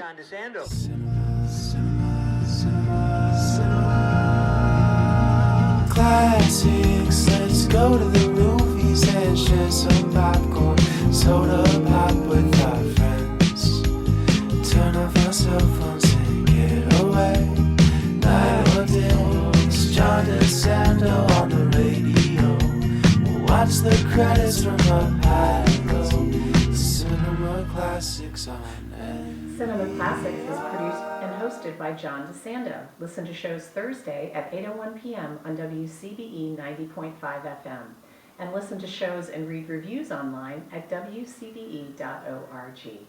John DeSando. Classics, let's go to the movies and share some popcorn, soda pop with our friends. Turn off our cell phones and get away. Night or day, it's John DeSando on the radio. We'll watch the credits from up high and low. Cinema Classics on air. Cinema Classics is produced and hosted by John DeSando. Listen to shows Thursday at 8:01 p.m. on WCBE 90.5 FM. And listen to shows and read reviews online at WCBE.org.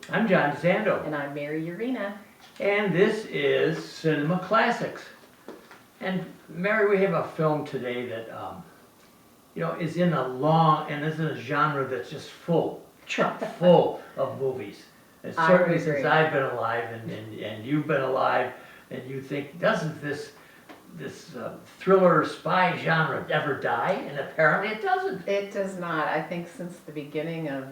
I'm John DeSando. And I'm Mary Yerina. And this is Cinema Classics. And Mary, we have a film today that, is in a long, and this is a genre that's just full, chock full of movies. And certainly since I've been alive and you've been alive, and you think, doesn't this thriller spy genre ever die? And apparently it doesn't. It does not. I think since the beginning of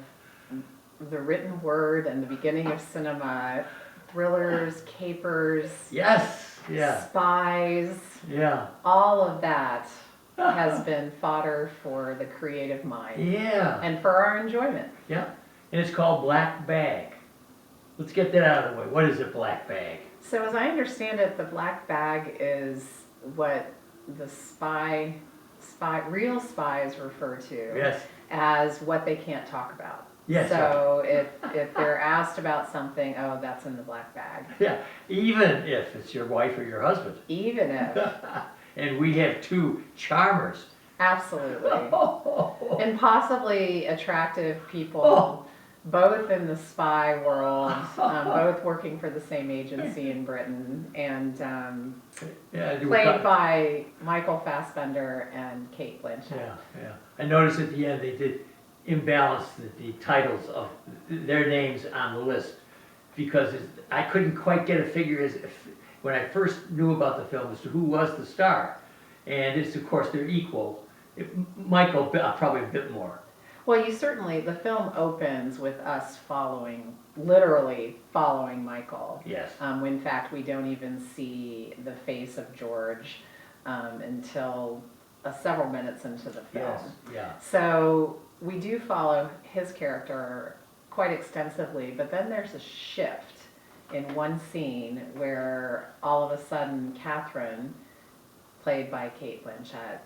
the written word and the beginning of cinema, thrillers, capers, Yes, yeah, spies, yeah, all of that has been fodder for the creative mind. yeah, And for our enjoyment. yeah. And it's called Black Bag. Let's get that out of the way. What is a black bag? So as I understand it, the black bag is what the real spies refer to Yes. as what they can't talk about. Yes. So if they're asked about something, oh, that's in the black bag. Yeah, even if it's your wife or your husband. Even if, And we have two charmers. absolutely. Oh, And possibly attractive people, Oh. both in the spy world, both working for the same agency in Britain, and yeah, played by Michael Fassbender and Kate Blanchett. Yeah, yeah. I noticed at the end they did imbalance the titles of their names on the list because I couldn't quite get a figure as if, when I first knew about the film as to who was the star. And it's, of course, they're equal. Michael, probably a bit more. Well, the film opens with us literally following Michael. Yes. In fact, we don't even see the face of George until several minutes into the film. Yes, yeah. So we do follow his character quite extensively, but then there's a shift in one scene where all of a sudden Catherine, played by Kate Blanchett,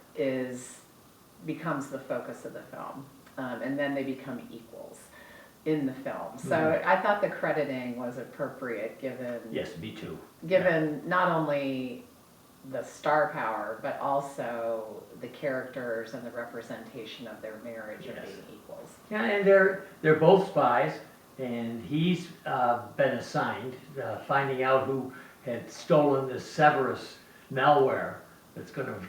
becomes the focus of the film. And then they become equals in the film. So I thought the crediting was appropriate given Yes, me too. given not only the star power, but also the characters and the representation of their marriage of Yes. being equals. Yeah, and they're both spies, and he's been assigned finding out who had stolen this Severus malware that's going to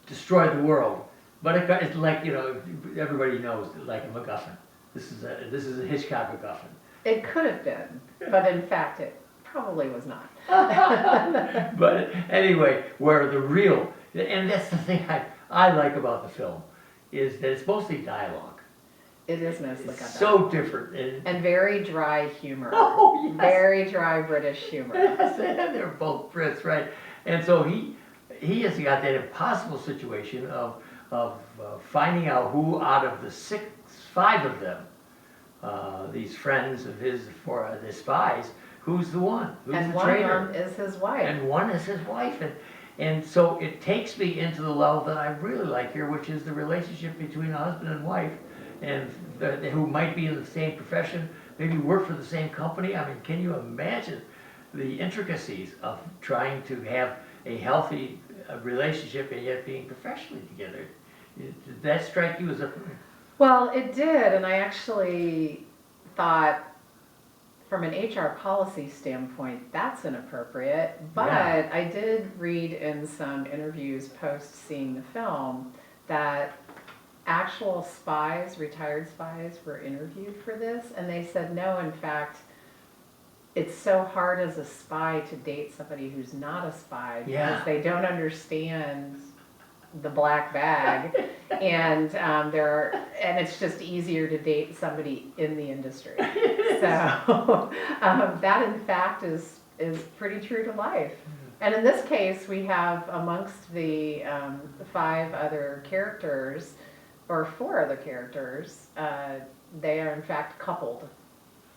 destroy the world. But it's like, everybody knows, like a MacGuffin. This is a Hitchcock MacGuffin. It could have been, but in fact it probably was not. But anyway, and that's the thing I like about the film, is that it's mostly dialogue. It is mostly It's got so different. and very dry humor. Oh, yes. Very dry British humor. Yes, and they're both Brits, right? And so he has got that impossible situation of finding out who out of the five of them, these friends of his, the spies, who's the one, who's And the one traitor. of them is his wife. And one is his wife. And so it takes me into the level that I really like here, which is the relationship between a husband and wife, and who might be in the same profession, maybe work for the same company. I mean, can you imagine the intricacies of trying to have a healthy relationship and yet being professionally together? Did that strike you as a... Well, it did, and I actually thought, from an HR policy standpoint, that's inappropriate. But Yeah. I did read in some interviews post seeing the film that actual spies, retired spies, were interviewed for this, and they said no, in fact, it's so hard as a spy to date somebody who's not a spy because Yeah. they don't understand the black bag, and it's just easier to date somebody in the industry. So that in fact is pretty true to life. And in this case, we have amongst the 5 other characters, or 4 other characters, they are in fact coupled.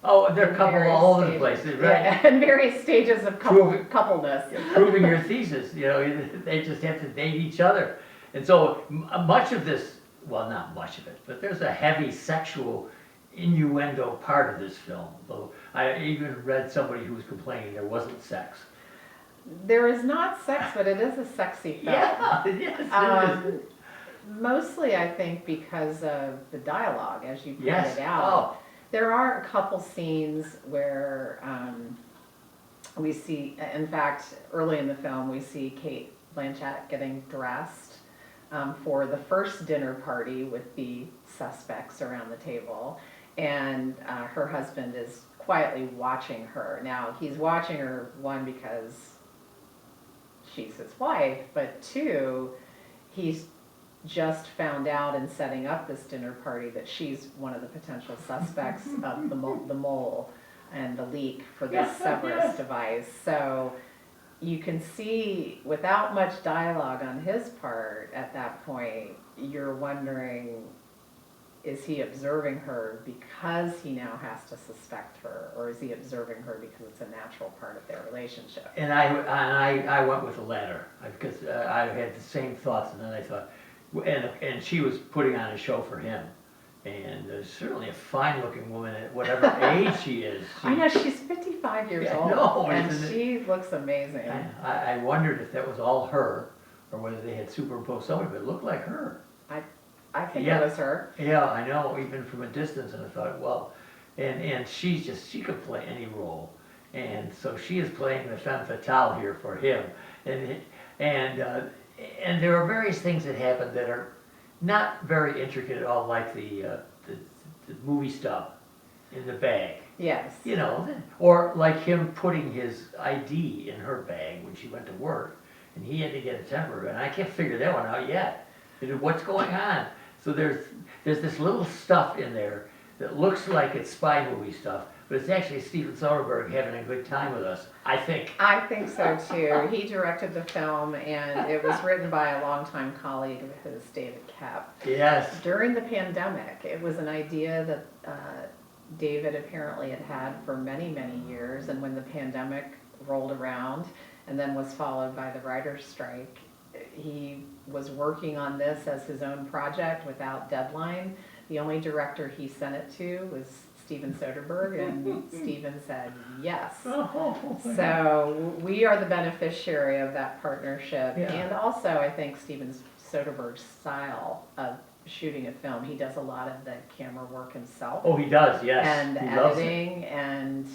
Oh, they're in coupled various all over the stages. place, right? Yeah, in various stages of coupledness. Proving your thesis, they just have to date each other. And so much of this, well, not much of it, but there's a heavy sexual innuendo part of this film. Though I even read somebody who was complaining there wasn't sex. There is not sex, but it is a sexy film. Yeah, yes, it is. Mostly, I think, because of the dialogue, as you pointed Yes. out. There are a couple scenes where we see, in fact, early in the film, we see Kate Blanchett getting dressed for the first dinner party with the suspects around the table. And her husband is quietly watching her. Now, he's watching her, 1, because she's his wife, but 2, he's just found out in setting up this dinner party that she's one of the potential suspects of the mole and the leak for this Cerberus device. So you can see, without much dialogue on his part at that point, you're wondering, is he observing her because he now has to suspect her, or is he observing her because it's a natural part of their relationship? And I went with the latter, because I had the same thoughts, and then I thought, and she was putting on a show for him. And certainly a fine-looking woman at whatever age she is. I know, she's 55 years Yeah, old, no, and isn't it? she looks amazing. I wondered if that was all her, or whether they had superimposed somebody, but it looked like her. I think Yeah. it was her. Yeah, I know, even from a distance, and I thought, well, and she could play any role. And so she is playing the femme fatale here for him. And there are various things that happen that are not very intricate at all, like the movie stuff in the bag. Yes. Or like him putting his ID in her bag when she went to work, and he had to get a temporary, and I can't figure that one out yet. What's going on? So there's this little stuff in there that looks like it's spy movie stuff, but it's actually Steven Soderbergh having a good time with us, I think. I think so too. He directed the film, and it was written by a longtime colleague of his, David Koepp. Yes. During the pandemic, it was an idea that David apparently had for many, many years, and when the pandemic rolled around and then was followed by the writer's strike, he was working on this as his own project without deadline. The only director he sent it to was Steven Soderbergh, and Steven said yes. So we are the beneficiary of that partnership. Yeah. And also, I think Steven Soderbergh's style of shooting a film, he does a lot of the camera work himself. Oh, he does, yes. And he loves it. editing, and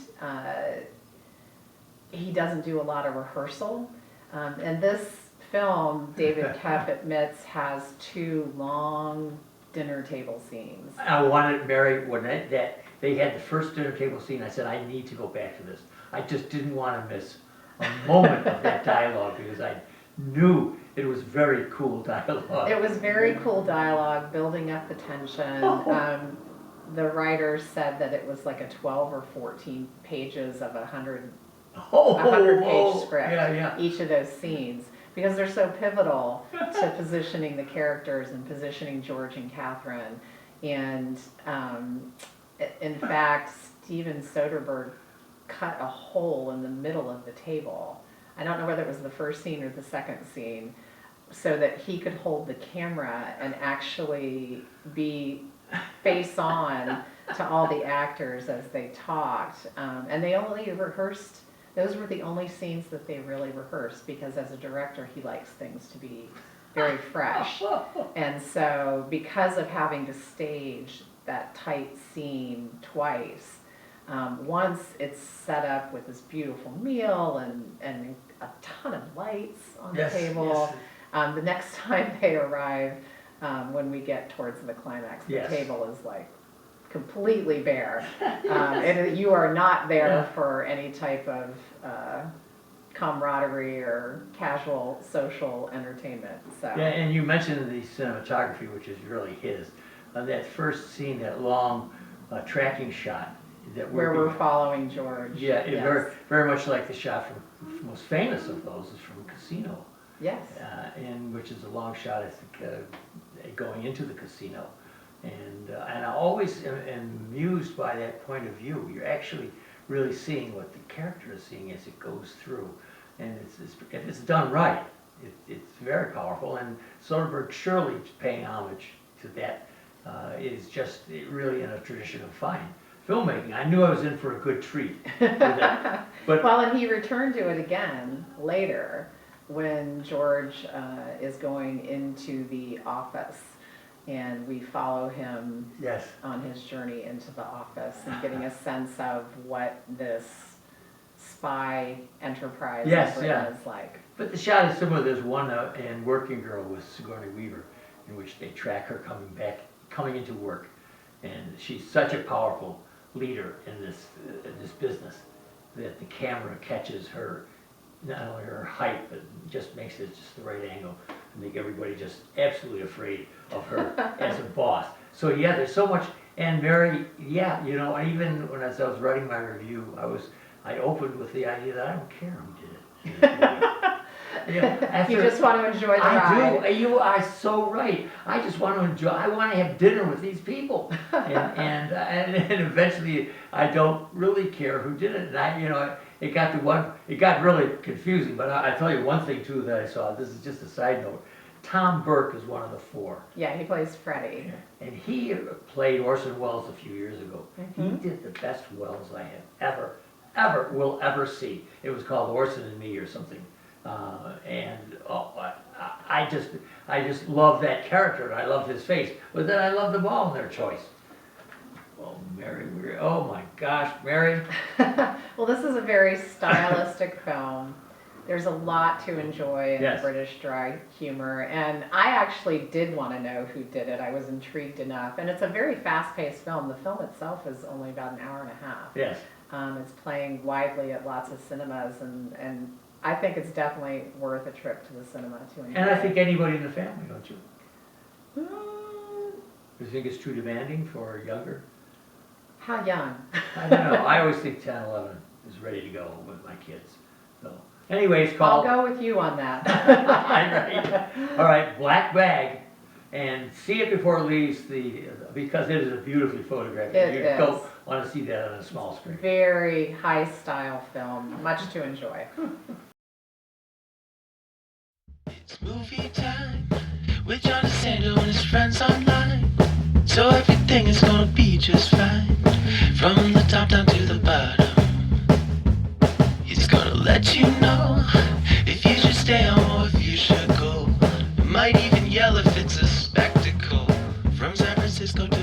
he doesn't do a lot of rehearsal. And this film, David Koepp admits, has 2 long dinner table scenes. I wanted Mary, when they had the first dinner table scene, I said, I need to go back to this. I just didn't want to miss a moment of that dialogue, because I knew it was very cool dialogue. It was very cool dialogue, building up the tension. The writers said that it was like a 12 or 14 pages of a 100-page script, Yeah. each of those scenes, because they're so pivotal to positioning the characters and positioning George and Catherine. And in fact, Steven Soderbergh cut a hole in the middle of the table. I don't know whether it was the first scene or the second scene, so that he could hold the camera and actually be face on to all the actors as they talked. And they only rehearsed, those were the only scenes that they really rehearsed, because as a director, he likes things to be very fresh. And so because of having to stage that tight scene twice, once it's set up with this beautiful meal and a ton of lights on the table, the next time they arrive, when we get towards the climax, the table is like completely bare. And you are not there for any type of camaraderie or casual social entertainment. So. Yeah, and you mentioned the cinematography, which is really his. That first scene, that long tracking shot that Where we're following George. Yeah, Yes. very much like the shot from, most famous of those is from Casino, Yes. and which is a long shot, I think, going into the casino. And I always am amused by that point of view. You're actually really seeing what the character is seeing as it goes through. And if it's done right, it's very powerful. And Soderbergh surely paying homage to that is just really in a tradition of fine filmmaking. I knew I was in for a good treat with that. But Well, and he returned to it again later when George is going into the office, and we follow him yes, on his journey into the office and getting a sense of what this spy enterprise Yes, in Britain yeah. is like. but the shot is similar. There's one in Working Girl with Sigourney Weaver, in which they track her coming into work, and she's such a powerful leader in this business that the camera catches her, not only her height, but just makes it just the right angle to make everybody just absolutely afraid of her as a boss. So yeah, there's so much. And Mary, yeah, you know, even when as I was writing my review, I opened with the idea that I don't care who did it. You know, after, You just want to enjoy the I ride. do. You are so right. I just want to enjoy. I want to have dinner with these people, and eventually I don't really care who did it. And you know, it got to one. It got really confusing. But I tell you one thing too that I saw. This is just a side note. Tom Burke is one of the four, Yeah, he plays Freddy. and he played Orson Welles a few years ago. Mhm. He did the best Welles I have will ever see. It was called Orson and Me or something. I just love that character. I love his face, but then I love them all in their choice. Oh, Mary, oh my gosh, Mary. Well, this is a very stylistic film. There's a lot to enjoy in Yes. British dry humor, and I actually did want to know who did it. I was intrigued enough, and it's a very fast-paced film. The film itself is only about an hour and a half. Yes, It's playing widely at lots of cinemas, and I think it's definitely worth a trip to the cinema to enjoy. and I think anybody in the family, don't you? Mm, You think it's too demanding for younger? how young? I don't know. I always think 10, 11 is ready to go with my kids. So, anyway, it's I'll called. go with you on that. Right. All right, Black Bag, and see it before it leaves because it is a beautifully photographed. It You is. don't want to see that on a small screen. Very high-style film, much to enjoy. It's movie time with John DeSando and his friends online. So everything is gonna be just fine. From the top down to the bottom. He's gonna let you know if you should stay home or if you should go. Might even yell if it's a spectacle. From San Francisco to